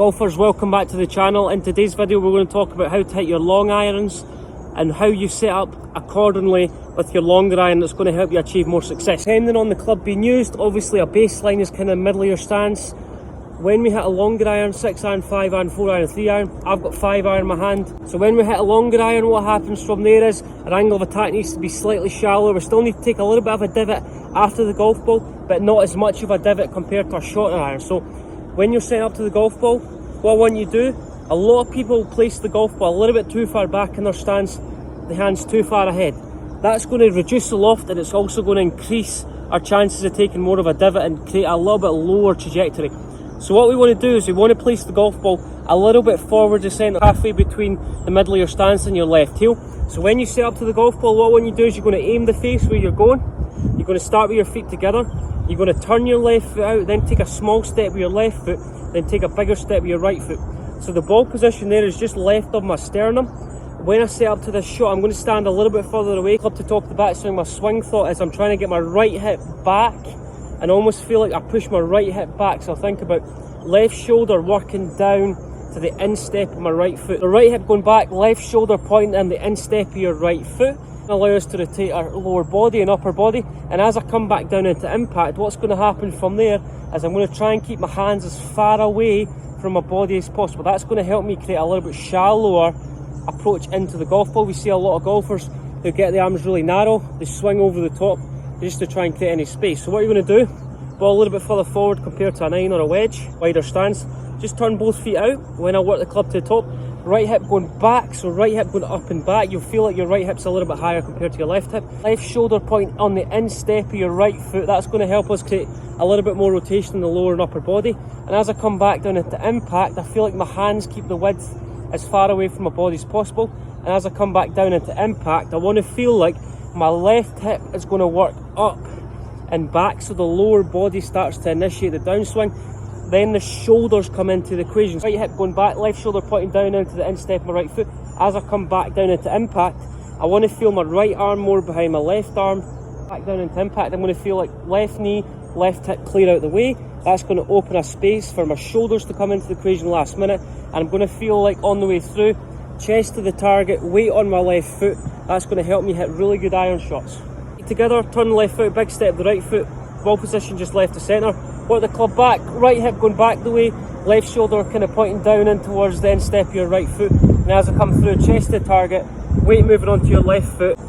Golfers, welcome back to the channel. In today's video we're going to talk about how to hit your long irons and how you set up accordingly with your longer iron that's going to help you achieve more success. Depending on the club being used, obviously a baseline is kind of middle of your stance. When we hit a longer iron, 6 iron, 5 iron, 4 iron, 3 iron, I've got 5 iron in my hand. So when we hit a longer iron, what happens from there is our angle of attack needs to be slightly shallower. We still need to take a little bit of a divot after the golf ball, but not as much of a divot compared to a shorter iron. So when you're setting up to the golf ball, what I want you to do, a lot of people place the golf ball a little bit too far back in their stance, the hand's too far ahead. That's going to reduce the loft, and it's also going to increase our chances of taking more of a divot and create a little bit lower trajectory. So what we want to do is we want to place the golf ball a little bit forward the centre, halfway between the middle of your stance and your left heel. So when you set up to the golf ball, what I want you to do is you're going to aim the face where you're going. You're going to start with your feet together. You're going to turn your left foot out, then take a small step with your left foot, then take a bigger step with your right foot. So the ball position there is just left of my sternum. When I set up to this shot, I'm going to stand a little bit further away, up to top of the backswing. My swing thought is I'm trying to get my right hip back and almost feel like I push my right hip back. So I'll think about left shoulder working down to the instep of my right foot. The right hip going back, left shoulder pointing in the instep of your right foot. Allow us to rotate our lower body and upper body, and as I come back down into impact, what's going to happen from there is I'm going to try and keep my hands as far away from my body as possible. That's going to help me create a little bit shallower approach into the golf ball. We see a lot of golfers who get the arms really narrow, they swing over the top just to try and create any space. So what you're going to do, ball a little bit further forward compared to a 9 or a wedge, wider stance, just turn both feet out when I work the club to the top. Right hip going back, so right hip going up and back. You'll feel like your right hip's a little bit higher compared to your left hip. Left shoulder point on the instep of your right foot. That's going to help us create a little bit more rotation in the lower and upper body. And as I come back down into impact, I feel like my hands keep the width as far away from my body as possible. And as I come back down into impact, I want to feel like my left hip is going to work up and back, so the lower body starts to initiate the downswing. Then the shoulders come into the equation. Right hip going back, left shoulder pointing down into the instep of my right foot. As I come back down into impact, I want to feel my right arm more behind my left arm. Back down into impact, I'm going to feel like left knee, left hip clear out the way. That's going to open a space for my shoulders to come into the equation last minute. And I'm going to feel like on the way through, chest to the target, weight on my left foot. That's going to help me hit really good iron shots. Together, turn the left foot, big step the right foot, ball position just left to centre. Work the club back, right hip going back the way, left shoulder kind of pointing down in towards the instep of your right foot. And as I come through, chest to target, weight moving onto your left foot.